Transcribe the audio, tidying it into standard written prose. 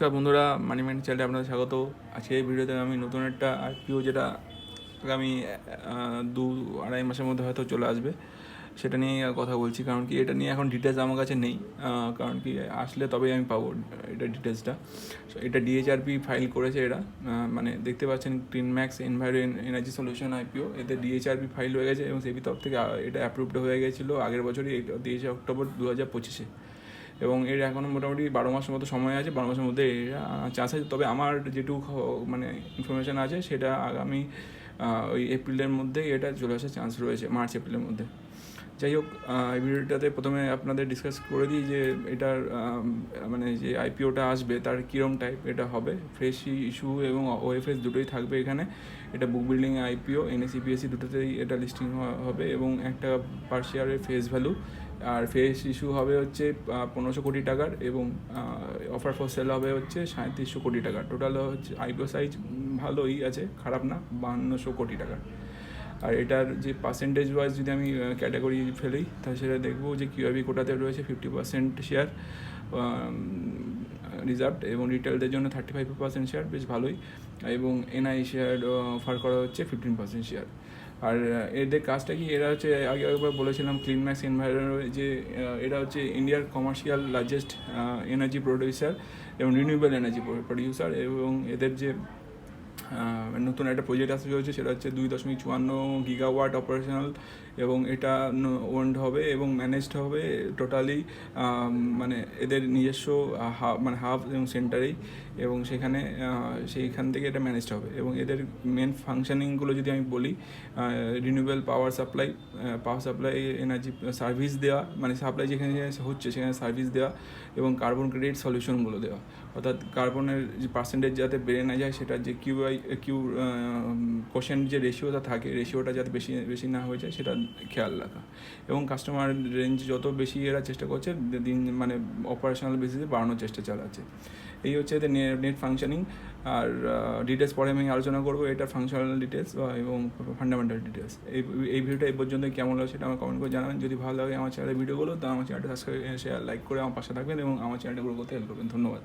নমস্কার বন্ধুরা, মানি মাইন্ড চ্যানেলে আপনাদের স্বাগত। আজকে এই ভিডিওতে আমি নতুন একটা আইপিও যেটা আগামী 2-2.5 মাসের মধ্যে হয়তো চলে আসবে সেটা নিয়ে কথা বলছি। কারণ কি এটা নিয়ে এখন ডিটেলস আমার কাছে নেই, কারণ কি আসলে তবেই আমি পাবো এটা ডিটেলসটা। এটা ডিএইচআরপি ফাইল করেছে এরা, মানে দেখতে পাচ্ছেন ক্লিনম্যাক্স এনার্জি সলিউশন আইপিও, এতে ডিএইচআরপি ফাইল হয়ে গেছে এবং সেবি তরফ থেকে এটা অ্যাপ্রুভড হয়ে গেছিলো আগের বছরই 23 অক্টোবর 2025-এ। এবং এর এখনও মোটামুটি 12 মাসের মতো সময় আছে, 12 মাসের মধ্যে এরা চান্স আছে। তবে আমার যেটুকু মানে ইনফরমেশান আছে সেটা আগামী ওই এপ্রিলের মধ্যেই এটা চলে আসার চান্স রয়েছে, মার্চ এপ্রিলের মধ্যে। যাই হোক, এই ভিডিওটাতে প্রথমে আপনাদের ডিসকাস করে দিই যে এটার মানে যে আইপিওটা আসবে তার কীরকম টাইপ এটা হবে। ফ্রেশ ইস্যু এবং ওএফএস দুটোই থাকবে এখানে। এটা বুক বিল্ডিং আইপিও, এনএসি পিএসসি দুটোতেই এটা লিস্টিং হবে এবং একটা পার শেয়ারের ফেস ভ্যালু আর ফেস ইস্যু হবে হচ্ছে 1500 কোটি টাকার এবং অফার ফর সেল হবে হচ্ছে 3700 কোটি টাকার। টোটাল হচ্ছে আইপিও সাইজ ভালোই আছে, খারাপ না, 5200 কোটি টাকার। আর এটার যে পার্সেন্টেজ ওয়াইজ যদি আমি ক্যাটাগরি ফেলি তাহলে সেটা দেখবো যে কিউআইবি কোটাতে রয়েছে 50% শেয়ার রিজার্ভড এবং রিটেলদের জন্য 35% শেয়ার, বেশ ভালোই। এবং এনআই শেয়ার অফার করা হচ্ছে 15% শেয়ার। আর এদের কাজটা কি, এরা হচ্ছে আগে একবার বলেছিলাম ক্লিনম্যাক্স এনভায়রনমেন্ট, যে এরা হচ্ছে ইন্ডিয়ার কমার্শিয়াল লার্জেস্ট এনার্জি প্রডিউসার এবং রিনিউয়েবল এনার্জি প্রডিউসার। এবং এদের যে নতুন একটা প্রজেক্ট আসতে হচ্ছে সেটা হচ্ছে 2.54 গিগাওয়াট অপারেশনাল এবং এটা ওন্ড হবে এবং ম্যানেজড হবে টোটালি, মানে এদের নিজস্ব হাব এবং সেন্টারেই, এবং সেইখান থেকে এটা ম্যানেজড হবে। এবং এদের মেন ফাংশনিংগুলো যদি আমি বলি, renewable power supply, energy service দেওয়া, মানে সাপ্লাই যেখানে হচ্ছে সেখানে সার্ভিস দেওয়া এবং কার্বন ক্রেডিট সলিউশনগুলো দেওয়া, অর্থাৎ কার্বনের যে পার্সেন্টেজ যাতে বেড়ে না যায়, সেটা যে কিউ কোশেন্ট যে রেশিওটা থাকে, রেশিওটা যাতে বেশি না হয়ে যায় সেটা খেয়াল রাখা। এবং কাস্টমার রেঞ্জ যত বেশি এরা চেষ্টা করছে দিন, মানে অপারেশনাল বেসিসে বাড়ানোর চেষ্টা চালাচ্ছে। এই হচ্ছে এদের নেট ফাংশনিং। আর ডিটেলস পরে আমি আলোচনা করবো এটা ফাংশনাল ডিটেলস এবং ফান্ডামেন্টাল ডিটেলস। এই ভিডিওটা এই পর্যন্ত কেমন লাগে সেটা আমার কমেন্ট করে জানাবেন। যদি ভালো লাগে আমার চ্যানেলের ভিডিওগুলো, তো আমার চ্যানেলটা সাবস্ক্রাইব, শেয়ার, লাইক করে আমার পাশে থাকবেন এবং আমার চ্যানেলটা গ্রো করতে হেল্প করবেন। ধন্যবাদ।